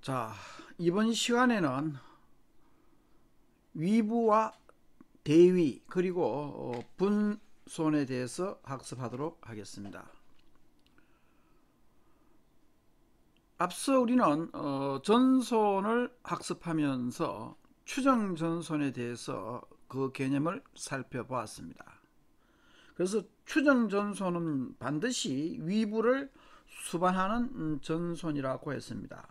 자, 이번 시간에는 위부와 대위 그리고 분손에 대해서 학습하도록 하겠습니다. 앞서 우리는 전손을 학습하면서 추정전손에 대해서 그 개념을 살펴보았습니다. 그래서 추정전손은 반드시 위부를 수반하는 전손이라고 했습니다.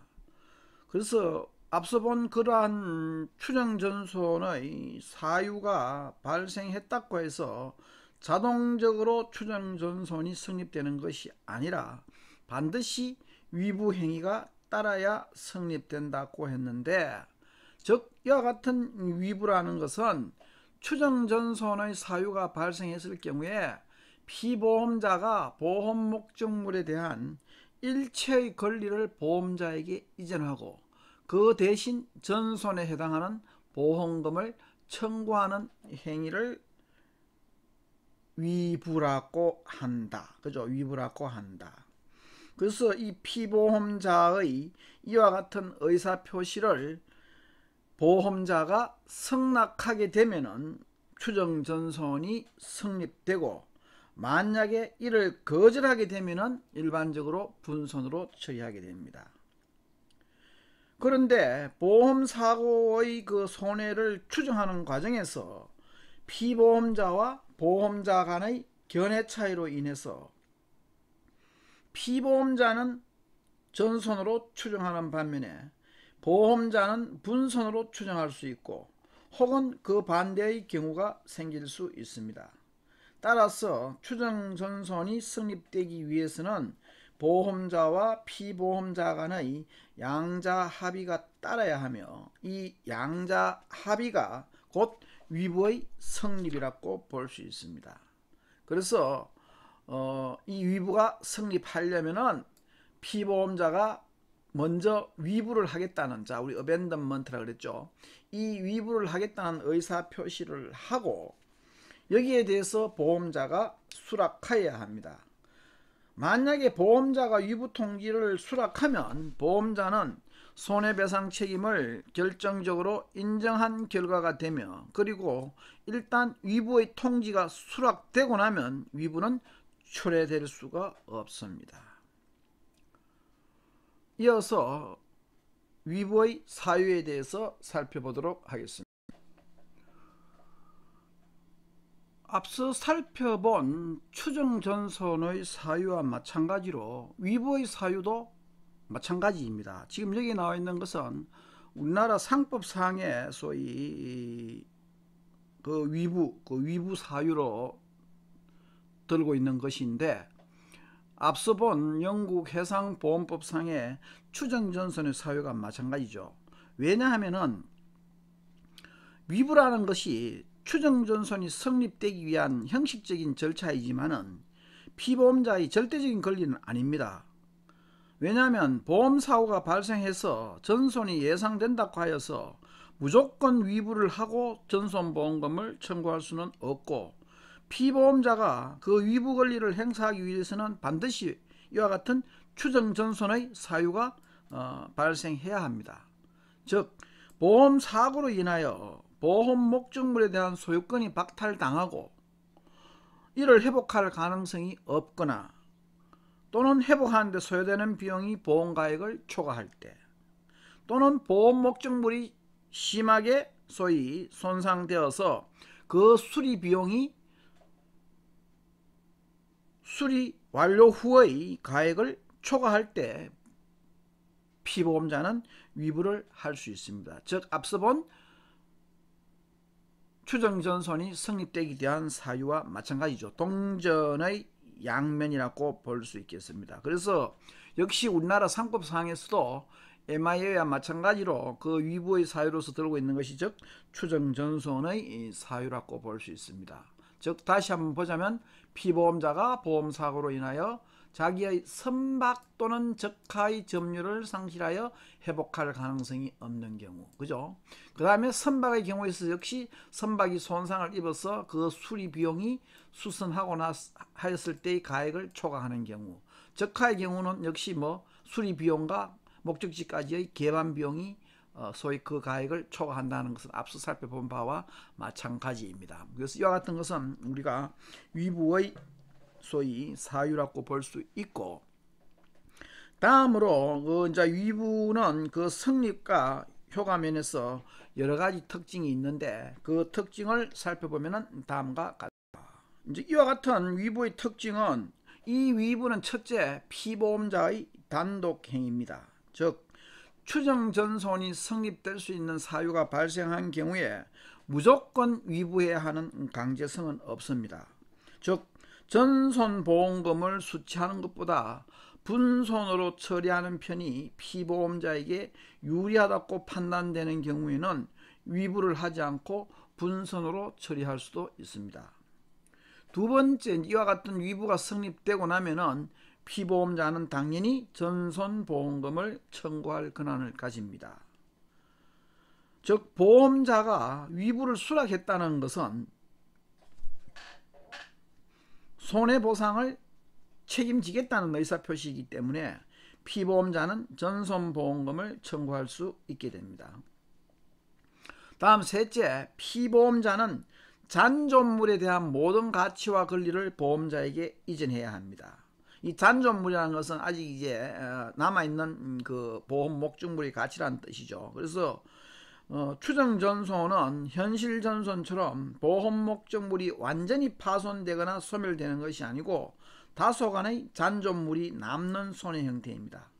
그래서 앞서 본 그러한 추정전손의 사유가 발생했다고 해서 자동적으로 추정전손이 성립되는 것이 아니라 반드시 위부행위가 따라야 성립된다고 했는데, 즉 이와 같은 위부라는 것은 추정전손의 사유가 발생했을 경우에 피보험자가 보험 목적물에 대한 일체의 권리를 보험자에게 이전하고 그 대신 전손에 해당하는 보험금을 청구하는 행위를 위부라고 한다. 그죠? 위부라고 한다. 그래서 이 피보험자의 이와 같은 의사표시를 보험자가 승낙하게 되면은 추정전손이 성립되고, 만약에 이를 거절하게 되면은 일반적으로 분손으로 처리하게 됩니다. 그런데 보험사고의 그 손해를 추정하는 과정에서 피보험자와 보험자 간의 견해 차이로 인해서 피보험자는 전손으로 추정하는 반면에 보험자는 분손으로 추정할 수 있고, 혹은 그 반대의 경우가 생길 수 있습니다. 따라서 추정전손이 성립되기 위해서는 보험자와 피보험자 간의 양자 합의가 따라야 하며, 이 양자 합의가 곧 위부의 성립이라고 볼 수 있습니다. 그래서 이 위부가 성립하려면은 피보험자가 먼저 위부를 하겠다는, 자 우리 어벤던먼트라 그랬죠. 이 위부를 하겠다는 의사 표시를 하고 여기에 대해서 보험자가 수락하여야 합니다. 만약에 보험자가 위부 통지를 수락하면 보험자는 손해배상 책임을 결정적으로 인정한 결과가 되며, 그리고 일단 위부의 통지가 수락되고 나면 위부는 철회될 수가 없습니다. 이어서 위부의 사유에 대해서 살펴보도록 하겠습니다. 앞서 살펴본 추정전손의 사유와 마찬가지로 위부의 사유도 마찬가지입니다. 지금 여기 나와 있는 것은 우리나라 상법상의 소위 그 위부 사유로 들고 있는 것인데, 앞서 본 영국 해상보험법상의 추정전손의 사유가 마찬가지죠. 왜냐하면은 위부라는 것이 추정전손이 성립되기 위한 형식적인 절차이지만은 피보험자의 절대적인 권리는 아닙니다. 왜냐하면 보험사고가 발생해서 전손이 예상된다고 하여서 무조건 위부를 하고 전손보험금을 청구할 수는 없고, 피보험자가 그 위부 권리를 행사하기 위해서는 반드시 이와 같은 추정전손의 사유가 발생해야 합니다. 즉 보험사고로 인하여 보험 목적물에 대한 소유권이 박탈당하고 이를 회복할 가능성이 없거나, 또는 회복하는 데 소요되는 비용이 보험가액을 초과할 때, 또는 보험 목적물이 심하게 소위 손상되어서 그 수리 비용이 수리 완료 후의 가액을 초과할 때 피보험자는 위부를 할 수 있습니다. 즉 앞서 본 추정전손이 성립되기 위한 사유와 마찬가지죠. 동전의 양면이라고 볼 수 있겠습니다. 그래서 역시 우리나라 상법상에서도 MIA와 마찬가지로 그 위부의 사유로서 들고 있는 것이 즉 추정전손의 사유라고 볼 수 있습니다. 즉 다시 한번 보자면 피보험자가 보험사고로 인하여 자기의 선박 또는 적하의 점유를 상실하여 회복할 가능성이 없는 경우, 그죠? 그 다음에 선박의 경우에 있어서 역시 선박이 손상을 입어서 그 수리 비용이 수선하고 하였을 때의 가액을 초과하는 경우, 적하의 경우는 역시 수리 비용과 목적지까지의 개반 비용이 소위 그 가액을 초과한다는 것은 앞서 살펴본 바와 마찬가지입니다. 그래서 이와 같은 것은 우리가 위부의 소위 사유라고 볼 수 있고, 다음으로 이제 위부는 그 성립과 효과 면에서 여러 가지 특징이 있는데 그 특징을 살펴보면 다음과 같다. 이제 이와 같은 위부의 특징은, 이 위부는 첫째 피보험자의 단독 행위입니다. 즉 추정 전손이 성립될 수 있는 사유가 발생한 경우에 무조건 위부해야 하는 강제성은 없습니다. 즉 전손보험금을 수취하는 것보다 분손으로 처리하는 편이 피보험자에게 유리하다고 판단되는 경우에는 위부를 하지 않고 분손으로 처리할 수도 있습니다. 두 번째, 이와 같은 위부가 성립되고 나면은 피보험자는 당연히 전손보험금을 청구할 권한을 가집니다. 즉 보험자가 위부를 수락했다는 것은 손해보상을 책임지겠다는 의사표시이기 때문에 피보험자는 전손보험금을 청구할 수 있게 됩니다. 다음 셋째, 피보험자는 잔존물에 대한 모든 가치와 권리를 보험자에게 이전해야 합니다. 이 잔존물이라는 것은 아직 이제 남아있는 그 보험 목적물의 가치라는 뜻이죠. 그래서 추정 전손은 현실 전손처럼 보험 목적물이 완전히 파손되거나 소멸되는 것이 아니고 다소간의 잔존물이 남는 손해 형태입니다.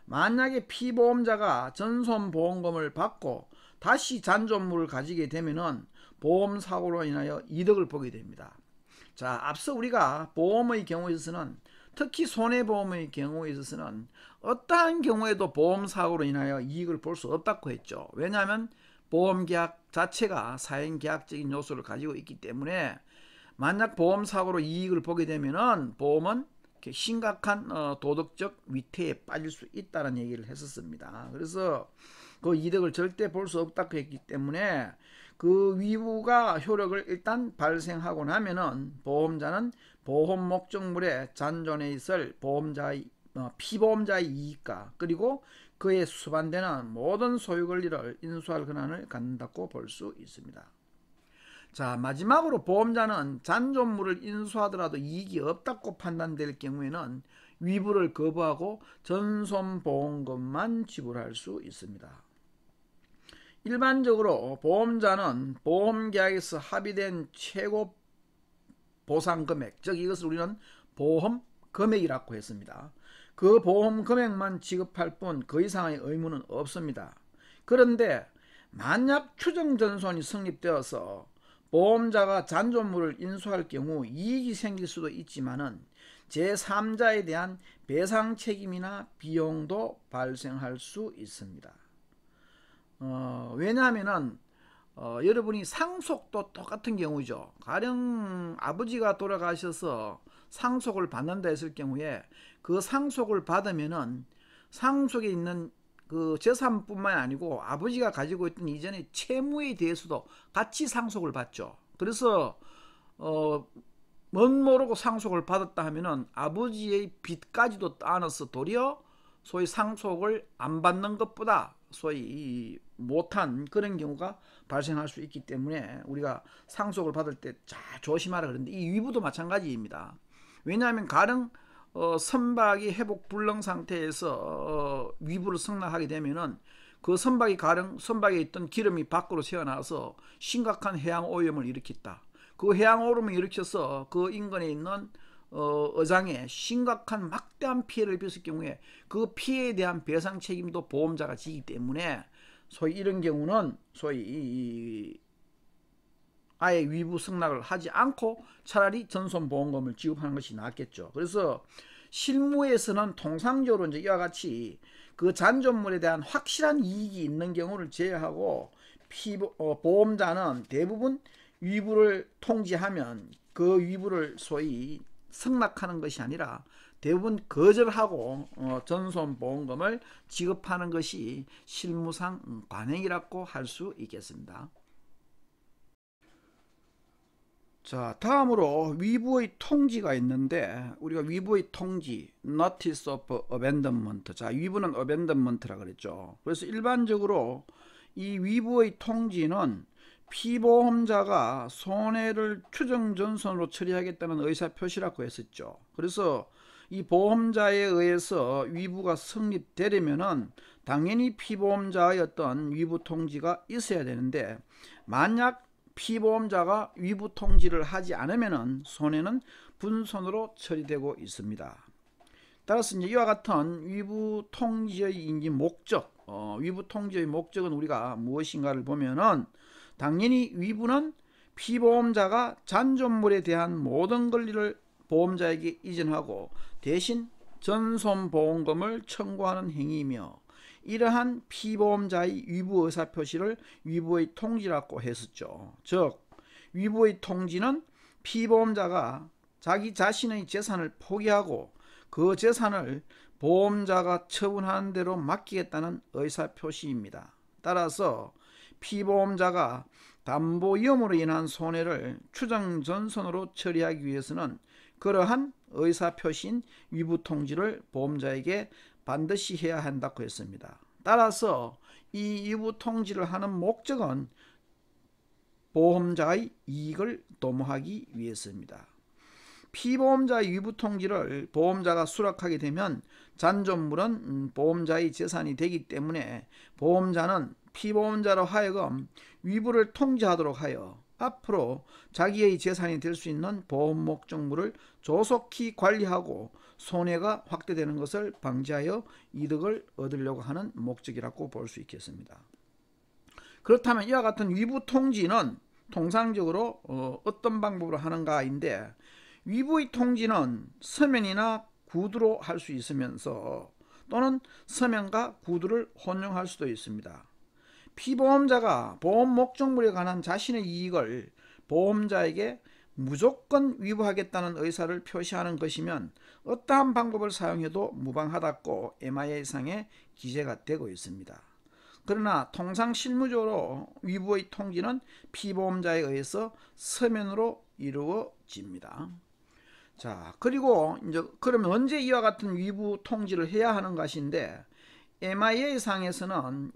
만약에 피보험자가 전손보험금을 받고 다시 잔존물을 가지게 되면은 보험사고로 인하여 이득을 보게 됩니다. 자, 앞서 우리가 보험의 경우에 있어서는, 특히 손해보험의 경우에 있어서는 어떠한 경우에도 보험사고로 인하여 이익을 볼 수 없다고 했죠. 왜냐하면 보험계약 자체가 사행계약적인 요소를 가지고 있기 때문에 만약 보험사고로 이익을 보게 되면은 보험은 심각한 도덕적 위태에 빠질 수 있다는 얘기를 했었습니다. 그래서 그 이득을 절대 볼 수 없다고 했기 때문에 그 위부가 효력을 일단 발생하고 나면은 보험자는 보험 목적물에 잔존해 있을 피보험자의 이익과 그리고 그에 수반되는 모든 소유 권리를 인수할 권한을 갖는다고 볼 수 있습니다. 자, 마지막으로 보험자는 잔존물을 인수하더라도 이익이 없다고 판단될 경우에는 위부를 거부하고 전손보험금만 지불할 수 있습니다. 일반적으로 보험자는 보험계약에서 합의된 최고 보상금액, 즉 이것을 우리는 보험금액이라고 했습니다. 그 보험금액만 지급할 뿐 그 이상의 의무는 없습니다. 그런데 만약 추정전손이 성립되어서 보험자가 잔존물을 인수할 경우 이익이 생길 수도 있지만은 제3자에 대한 배상 책임이나 비용도 발생할 수 있습니다. 왜냐하면은 여러분이 상속도 똑같은 경우죠. 가령 아버지가 돌아가셔서 상속을 받는다 했을 경우에 그 상속을 받으면은 상속에 있는 그 재산뿐만 아니고 아버지가 가지고 있던 이전의 채무에 대해서도 같이 상속을 받죠. 그래서 멋모르고 상속을 받았다 하면은 아버지의 빚까지도 따눠서 도리어 소위 상속을 안 받는 것보다 소위 못한 그런 경우가 발생할 수 있기 때문에 우리가 상속을 받을 때 잘 조심하라 그러는데, 이 위부도 마찬가지입니다. 왜냐하면 가령 선박이 회복 불능 상태에서 위부를 승낙하게 되면은 그 선박이 가령 선박에 있던 기름이 밖으로 새어나와서 심각한 해양 오염을 일으켰다. 그 해양 오염을 일으켜서 그 인근에 있는 어장에 심각한 막대한 피해를 입혔을 경우에 그 피해에 대한 배상 책임도 보험자가 지기 때문에 소위 이런 경우는 소위 아예 위부 승낙을 하지 않고 차라리 전손보험금을 지급하는 것이 낫겠죠. 그래서 실무에서는 통상적으로 이제 이와 같이 그 잔존물에 대한 확실한 이익이 있는 경우를 제외하고 보험자는 대부분 위부를 통지하면 그 위부를 소위 승낙하는 것이 아니라 대부분 거절하고 전손보험금을 지급하는 것이 실무상 관행이라고 할 수 있겠습니다. 자, 다음으로 위부의 통지가 있는데 우리가 위부의 통지 Notice of Abandonment, 자 위부는 Abandonment라 그랬죠. 그래서 일반적으로 이 위부의 통지는 피보험자가 손해를 추정전선으로 처리하겠다는 의사표시라고 했었죠. 그래서 이 보험자에 의해서 위부가 성립되려면은 당연히 피보험자의 어떤 위부 통지가 있어야 되는데, 만약 피보험자가 위부 통지를 하지 않으면 손해는 분손으로 처리되고 있습니다. 따라서 이제 이와 같은 위부 통지의 목적, 위부 통지의 목적은 우리가 무엇인가를 보면은 당연히 위부는 피보험자가 잔존물에 대한 모든 권리를 보험자에게 이전하고 대신 전손보험금을 청구하는 행위이며, 이러한 피보험자의 위부 의사표시를 위부의 통지라고 했었죠. 즉 위부의 통지는 피보험자가 자기 자신의 재산을 포기하고 그 재산을 보험자가 처분하는 대로 맡기겠다는 의사표시입니다. 따라서 피보험자가 담보위험으로 인한 손해를 추정전손으로 처리하기 위해서는 그러한 의사표시인 위부통지를 보험자에게 반드시 해야 한다고 했습니다. 따라서 이 위부통지를 하는 목적은 보험자의 이익을 도모하기 위해서입니다. 피보험자의 위부통지를 보험자가 수락하게 되면 잔존물은 보험자의 재산이 되기 때문에 보험자는 피보험자로 하여금 위부를 통지하도록 하여 앞으로 자기의 재산이 될 수 있는 보험 목적물을 조속히 관리하고 손해가 확대되는 것을 방지하여 이득을 얻으려고 하는 목적이라고 볼 수 있겠습니다. 그렇다면 이와 같은 위부 통지는 통상적으로 어떤 방법으로 하는가인데, 위부의 통지는 서면이나 구두로 할 수 있으면서 또는 서면과 구두를 혼용할 수도 있습니다. 피보험자가 보험 목적물에 관한 자신의 이익을 보험자에게 무조건 위부하겠다는 의사를 표시하는 것이면 어떠한 방법을 사용해도 무방하다고 MIA상에 기재가 되고 있습니다. 그러나 통상 실무적으로 위부의 통지는 피보험자에 의해서 서면으로 이루어집니다. 자, 그리고 이제 그러면 언제 이와 같은 위부 통지를 해야 하는 것인데, MIA 상에서는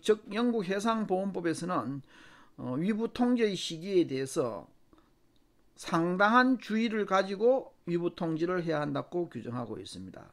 즉 영국 해상보험법에서는 위부 통지의 시기에 대해서 상당한 주의를 가지고 위부 통지를 해야 한다고 규정하고 있습니다.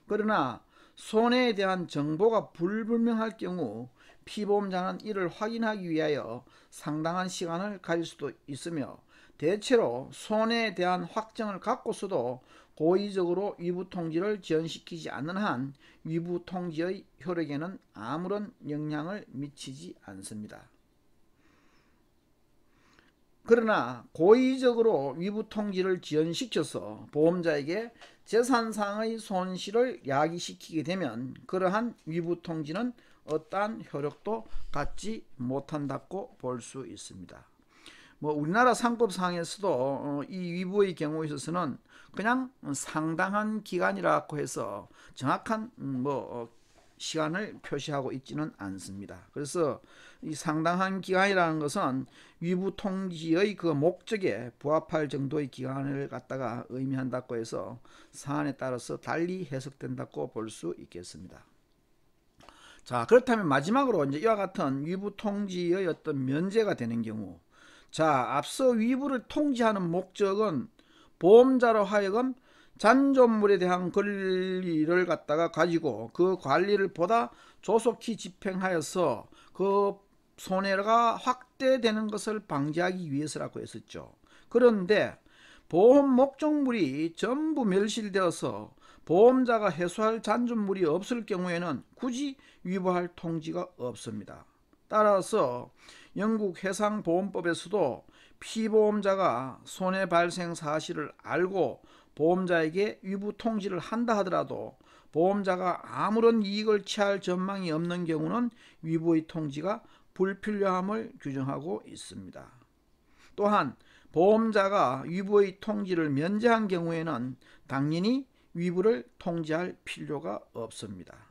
그러나 손해에 대한 정보가 불분명할 경우 피보험자는 이를 확인하기 위하여 상당한 시간을 가질 수도 있으며, 대체로 손해에 대한 확정을 갖고서도 고의적으로 위부 통지를 지연시키지 않는 한 위부 통지의 효력에는 아무런 영향을 미치지 않습니다. 그러나 고의적으로 위부 통지를 지연시켜서 보험자에게 재산상의 손실을 야기시키게 되면 그러한 위부 통지는 어떠한 효력도 갖지 못한다고 볼 수 있습니다. 우리나라 상법상에서도 이 위부의 경우에 있어서는 그냥 상당한 기간이라고 해서 정확한 시간을 표시하고 있지는 않습니다. 그래서 이 상당한 기간이라는 것은 위부 통지의 그 목적에 부합할 정도의 기간을 갖다가 의미한다고 해서 사안에 따라서 달리 해석된다고 볼 수 있겠습니다. 자, 그렇다면 마지막으로 이제 이와 같은 위부 통지의 어떤 면제가 되는 경우, 자, 앞서 위부를 통지하는 목적은 보험자로 하여금 잔존물에 대한 권리를 갖다가 가지고 그 관리를 보다 조속히 집행하여서 그 손해가 확대되는 것을 방지하기 위해서라고 했었죠. 그런데 보험 목적물이 전부 멸실되어서 보험자가 해소할 잔존물이 없을 경우에는 굳이 위부할 통지가 없습니다. 따라서 영국 해상보험법에서도 피보험자가 손해 발생 사실을 알고 보험자에게 위부 통지를 한다 하더라도 보험자가 아무런 이익을 취할 전망이 없는 경우는 위부의 통지가 불필요함을 규정하고 있습니다. 또한 보험자가 위부의 통지를 면제한 경우에는 당연히 위부를 통지할 필요가 없습니다.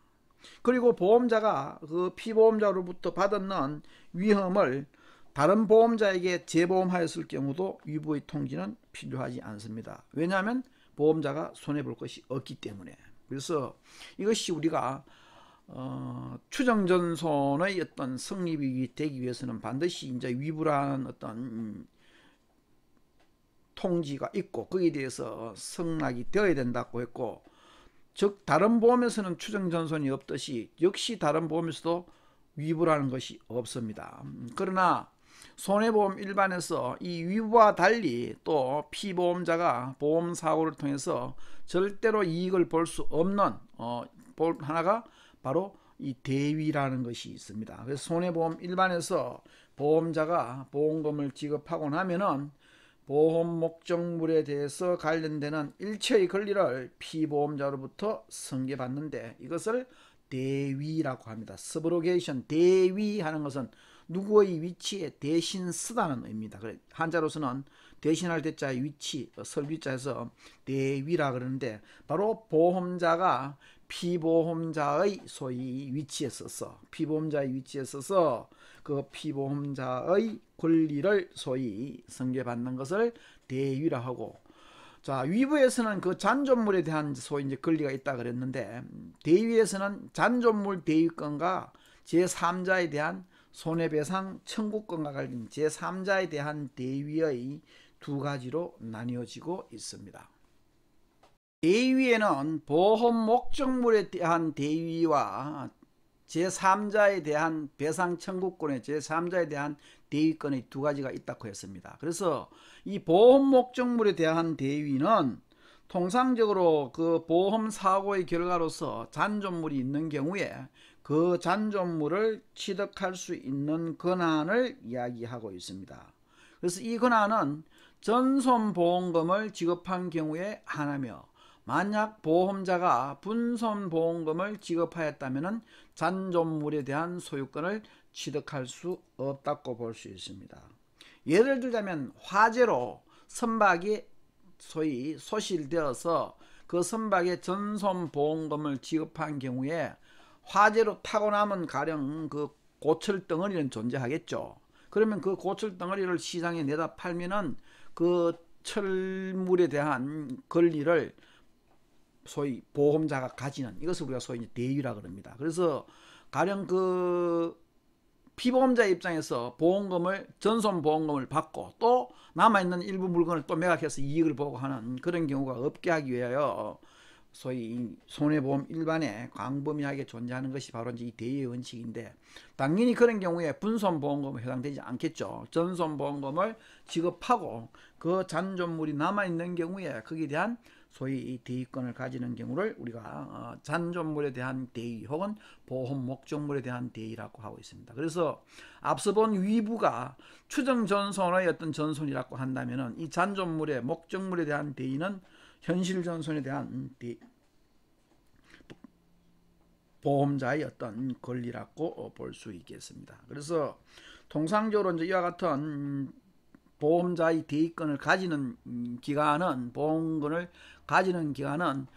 그리고 보험자가 그 피보험자로부터 받는 위험을 다른 보험자에게 재보험하였을 경우도 위부의 통지는 필요하지 않습니다. 왜냐하면 보험자가 손해볼 것이 없기 때문에. 그래서 이것이 우리가 추정전손의 어떤 성립이 되기 위해서는 반드시 이제 위부라는 어떤 통지가 있고 거기에 대해서 승낙이 되어야 된다고 했고, 즉 다른 보험에서는 추정전손이 없듯이 역시 다른 보험에서도 위부라는 것이 없습니다. 그러나 손해보험 일반에서 이 위부와 달리 또 피보험자가 보험사고를 통해서 절대로 이익을 볼 수 없는 하나가 바로 이 대위라는 것이 있습니다. 그래서 손해보험 일반에서 보험자가 보험금을 지급하고 나면은 보험 목적물에 대해서 관련되는 일체의 권리를 피보험자로부터 승계받는데 이것을 대위라고 합니다. 서브로게이션, 대위하는 것은 누구의 위치에 대신 쓰다는 의미입니다. 한자로서는 대신할 대자의 위치, 설위자에서 대위라 그러는데, 바로 보험자가 피보험자의 소위 위치에 서서, 피보험자의 위치에 서서 그 피보험자의 권리를 소위 승계받는 것을 대위라 하고, 자, 위부에서는 그 잔존물에 대한 소위 이제 권리가 있다 그랬는데, 대위에서는 잔존물 대위권과 제3자에 대한 손해배상 청구권과 관련 제3자에 대한 대위의 두 가지로 나뉘어지고 있습니다. 대위에는 보험 목적물에 대한 대위와 제3자에 대한 배상 청구권의 제3자에 대한 대위권의 두 가지가 있다고 했습니다. 그래서 이 보험 목적물에 대한 대위는 통상적으로 그 보험 사고의 결과로서 잔존물이 있는 경우에 그 잔존물을 취득할 수 있는 권한을 이야기하고 있습니다. 그래서 이 권한은 전손보험금을 지급한 경우에 하나며, 만약 보험자가 분손보험금을 지급하였다면 잔존물에 대한 소유권을 취득할 수 없다고 볼 수 있습니다. 예를 들자면 화재로 선박이 소위 소실되어서 그 선박에 전손보험금을 지급한 경우에 화재로 타고 남은 가령 그 고철 덩어리는 존재하겠죠. 그러면 그 고철 덩어리를 시장에 내다 팔면은 그 철물에 대한 권리를 소위 보험자가 가지는, 이것을 우리가 소위 대위라 그럽니다. 그래서 가령 그 피보험자 입장에서 보험금을, 전손보험금을 받고 또 남아있는 일부 물건을 또 매각해서 이익을 보고 하는 그런 경우가 없게 하기 위하여 소위 손해보험 일반에 광범위하게 존재하는 것이 바로 이제 이 대위의 원칙인데, 당연히 그런 경우에 분손보험금은 해당되지 않겠죠. 전손보험금을 지급하고 그 잔존물이 남아있는 경우에 거기에 대한 소위 대위권을 가지는 경우를 우리가 잔존물에 대한 대위 혹은 보험 목적물에 대한 대위라고 하고 있습니다. 그래서 앞서 본 위부가 추정전손의 어떤 전손이라고 한다면 이 잔존물의 목적물에 대한 대위는 현실전손에 대한 보험자의 어떤 권리라고 볼 수 있겠습니다. 그래서 통상적으로 이제 이와 같은 보험자의 대위권을 가지는 기간은, 보험금을 가지는 기간은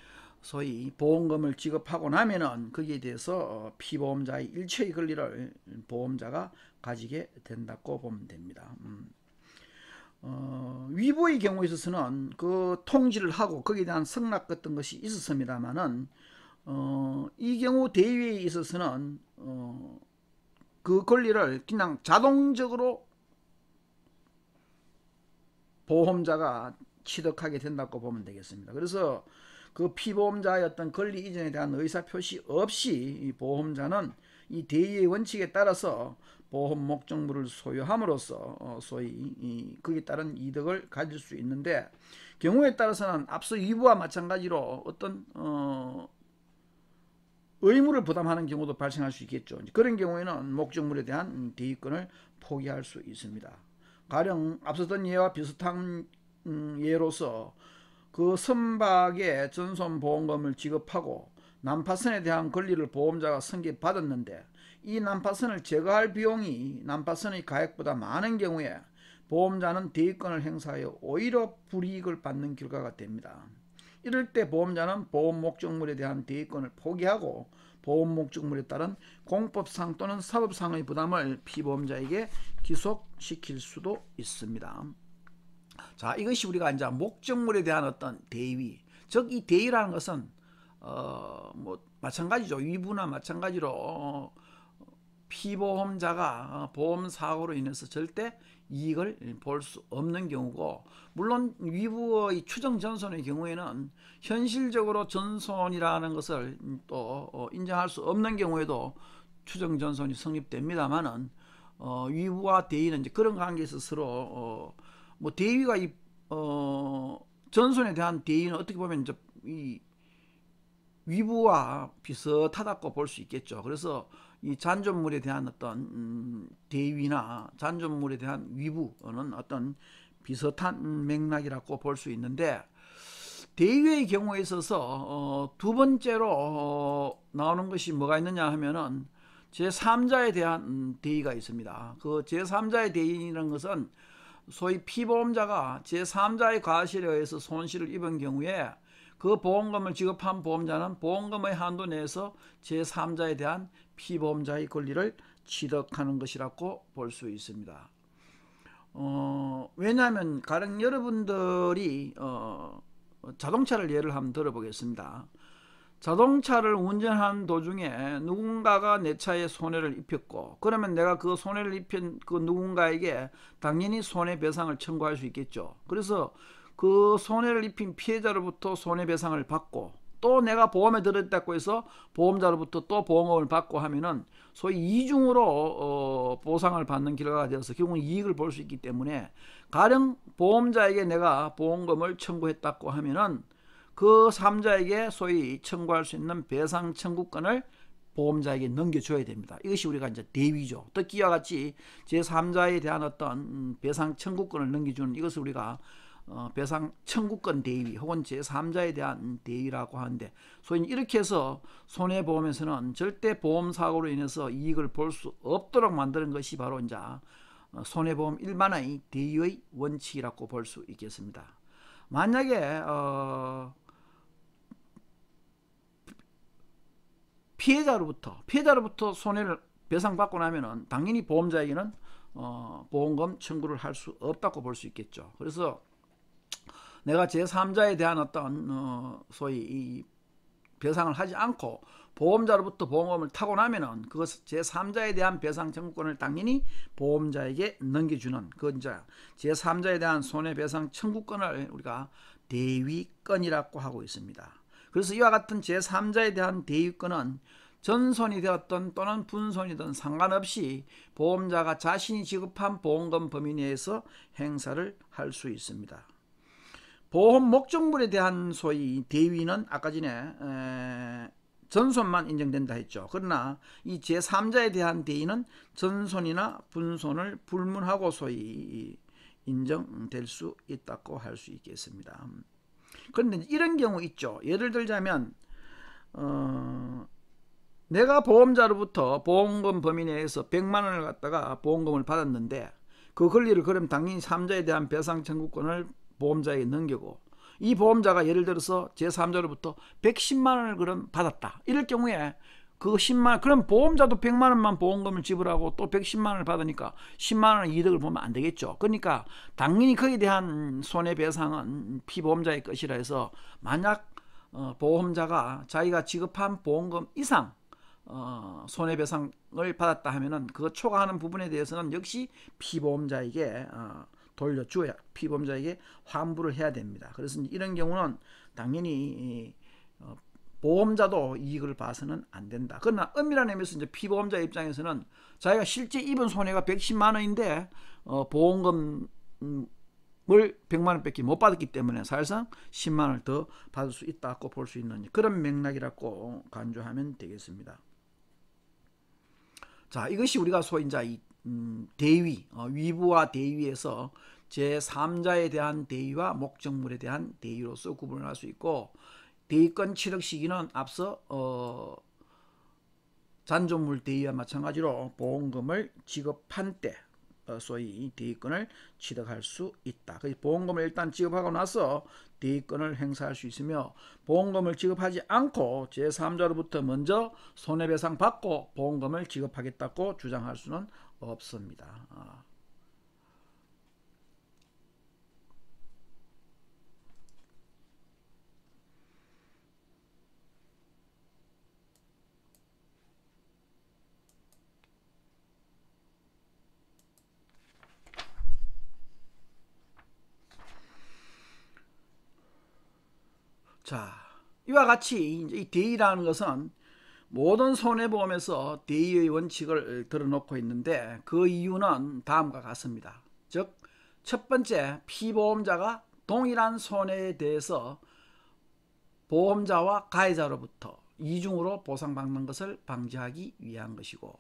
소위 보험금을 지급하고 나면은 거기에 대해서 피보험자의 일체의 권리를 보험자가 가지게 된다고 보면 됩니다. 위부의 경우에 있어서는 그 통지를 하고 거기에 대한 승낙 같은 것이 있었습니다만은 이 경우 대위에 있어서는 그 권리를 그냥 자동적으로 보험자가 취득하게 된다고 보면 되겠습니다. 그래서 그 피보험자의 어떤 권리 이전에 대한 의사표시 없이 보험자는 이 대위의 원칙에 따라서 보험 목적물을 소유함으로써 소위 거기에 따른 이득을 가질 수 있는데, 경우에 따라서는 앞서 위부와 마찬가지로 어떤 의무를 부담하는 경우도 발생할 수 있겠죠. 그런 경우에는 목적물에 대한 대위권을 포기할 수 있습니다. 가령 앞서던 예와 비슷한 예로서 그 선박에 전손보험금을 지급하고 난파선에 대한 권리를 보험자가 승계받았는데, 이 난파선을 제거할 비용이 난파선의 가액보다 많은 경우에 보험자는 대위권을 행사하여 오히려 불이익을 받는 결과가 됩니다. 이럴 때 보험자는 보험 목적물에 대한 대위권을 포기하고 보험 목적물에 따른 공법상 또는 사법상의 부담을 피보험자에게 기속시킬 수도 있습니다. 자, 이것이 우리가 이제 목적물에 대한 어떤 대위, 즉 이 대위라는 것은 뭐 마찬가지죠. 위부나 마찬가지로 피보험자가 보험 사고로 인해서 절대 이익을 볼 수 없는 경우고, 물론 위부의 추정 전손의 경우에는 현실적으로 전손이라는 것을 또 인정할 수 없는 경우에도 추정 전손이 성립됩니다만은 위부와 대위는 이제 그런 관계에서 서로 뭐 대위가 이 전손에 대한 대위는 어떻게 보면 이제 이 위부와 비슷하다고 볼 수 있겠죠. 그래서 이 잔존물에 대한 어떤 대위나 잔존물에 대한 위부는 어떤 비슷한 맥락이라고 볼 수 있는데, 대위의 경우에 있어서 두 번째로 나오는 것이 뭐가 있느냐 하면은 제3자에 대한 대위가 있습니다. 그 제3자의 대위라는 것은 소위 피보험자가 제3자의 과실에 의해서 손실을 입은 경우에 그 보험금을 지급한 보험자는 보험금의 한도 내에서 제3자에 대한 피보험자의 권리를 취득하는 것이라고 볼 수 있습니다. 왜냐하면 가령 여러분들이 자동차를 예를 한번 들어보겠습니다. 자동차를 운전하는 도중에 누군가가 내 차에 손해를 입혔고, 그러면 내가 그 손해를 입힌 그 누군가에게 당연히 손해배상을 청구할 수 있겠죠. 그래서 그 손해를 입힌 피해자로부터 손해배상을 받고, 또 내가 보험에 들었다고 해서 보험자로부터 또 보험금을 받고 하면은 소위 이중으로 보상을 받는 결과가 되어서 결국은 이익을 볼 수 있기 때문에, 가령 보험자에게 내가 보험금을 청구했다고 하면은 그 3자에게 소위 청구할 수 있는 배상 청구권을 보험자에게 넘겨줘야 됩니다. 이것이 우리가 이제 대위죠. 듣기와 같이 제3자에 대한 어떤 배상 청구권을 넘겨주는 이것을 우리가 배상 청구권 대위 혹은 제3자에 대한 대위라고 하는데, 소위 이렇게 해서 손해보험에서는 절대 보험사고로 인해서 이익을 볼 수 없도록 만드는 것이 바로 이제 손해보험 일반의 대위의 원칙이라고 볼 수 있겠습니다. 만약에 피해자로부터 손해를 배상받고 나면은 당연히 보험자에게는 보험금 청구를 할 수 없다고 볼 수 있겠죠. 그래서 내가 제3자에 대한 어떤 소위 이 배상을 하지 않고 보험자로부터 보험금을 타고 나면은 그것 제3자에 대한 배상 청구권을 당연히 보험자에게 넘겨주는 그 이제 제3자에 대한 손해배상 청구권을 우리가 대위권이라고 하고 있습니다. 그래서 이와 같은 제3자에 대한 대위권은 전손이 되었든 또는 분손이든 상관없이 보험자가 자신이 지급한 보험금 범위 내에서 행사를 할 수 있습니다. 보험 목적물에 대한 소위 대위는 아까 전에 전손만 인정된다 했죠. 그러나 이 제3자에 대한 대위는 전손이나 분손을 불문하고 소위 인정될 수 있다고 할 수 있겠습니다. 그런데 이런 경우 있죠. 예를 들자면 내가 보험자로부터 보험금 범위 내에서 100만 원을 갖다가 보험금을 받았는데, 그 권리를 그럼 당연히 3자에 대한 배상 청구권을 보험자에게 넘기고, 이 보험자가 예를 들어서 제3자로부터 110만 원을 그럼 받았다. 이럴 경우에 그 10만, 그럼 보험자도 100만 원만 보험금을 지불하고 또 110만 원을 받으니까 10만 원 이득을 보면 안 되겠죠. 그러니까 당연히 거기에 대한 손해배상은 피보험자의 것이라 해서, 만약 보험자가 자기가 지급한 보험금 이상 손해배상을 받았다 하면은 그 초과하는 부분에 대해서는 역시 피보험자에게 돌려줘야, 피보험자에게 환불을 해야 됩니다. 그래서 이런 경우는 당연히 보험자도 이익을 봐서는 안 된다. 그러나 엄밀한 의미에서 이제 피보험자 입장에서는 자기가 실제 입은 손해가 110만 원인데 보험금을 100만 원밖에 못 받았기 때문에 사실상 10만 원을 더 받을 수 있다고 볼 수 있는 그런 맥락이라고 간주하면 되겠습니다. 자, 이것이 우리가 소위 이제 이 대위, 위부와 대위에서 제3자에 대한 대위와 목적물에 대한 대위로서 구분을 할 수 있고, 대위권 취득 시기는 앞서 잔존물 대위와 마찬가지로 보험금을 지급한 때 소위 대위권을 취득할 수 있다. 그래서 보험금을 일단 지급하고 나서 대위권을 행사할 수 있으며, 보험금을 지급하지 않고 제3자로부터 먼저 손해배상 받고 보험금을 지급하겠다고 주장할 수는 없습니다. 자, 이와 같이 이 대의라는 것은 모든 손해보험에서 대의의 원칙을 들어놓고 있는데, 그 이유는 다음과 같습니다. 즉, 첫 번째, 피보험자가 동일한 손해에 대해서 보험자와 가해자로부터 이중으로 보상받는 것을 방지하기 위한 것이고,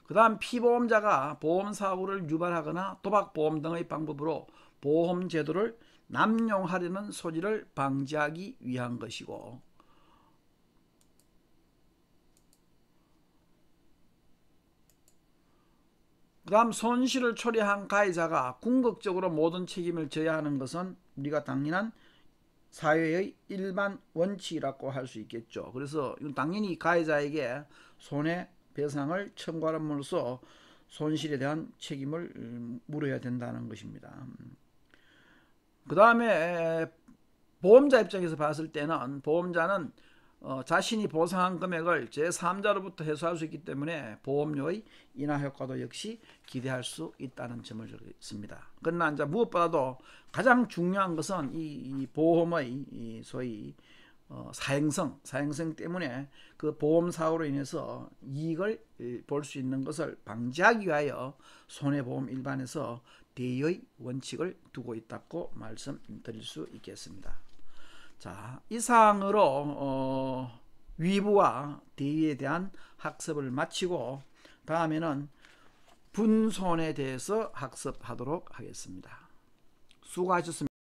그 다음 피보험자가 보험사고를 유발하거나 도박보험 등의 방법으로 보험제도를 남용하려는 소지를 방지하기 위한 것이고, 그 다음 손실을 초래한 가해자가 궁극적으로 모든 책임을 져야 하는 것은 우리가 당연한 사회의 일반 원칙이라고 할 수 있겠죠. 그래서 당연히 가해자에게 손해배상을 청구함으로써 손실에 대한 책임을 물어야 된다는 것입니다. 그 다음에 보험자 입장에서 봤을 때는, 보험자는 자신이 보상한 금액을 제3자로부터 회수할 수 있기 때문에 보험료의 인하 효과도 역시 기대할 수 있다는 점을 적었습니다. 그러나 이제 무엇보다도 가장 중요한 것은 이 보험의 소위 사행성 때문에 그 보험사고로 인해서 이익을 볼 수 있는 것을 방지하기 위하여 손해보험 일반에서 대의의 원칙을 두고 있다고 말씀드릴 수 있겠습니다. 자, 이상으로 위부와 대의에 대한 학습을 마치고 다음에는 분손에 대해서 학습하도록 하겠습니다. 수고하셨습니다.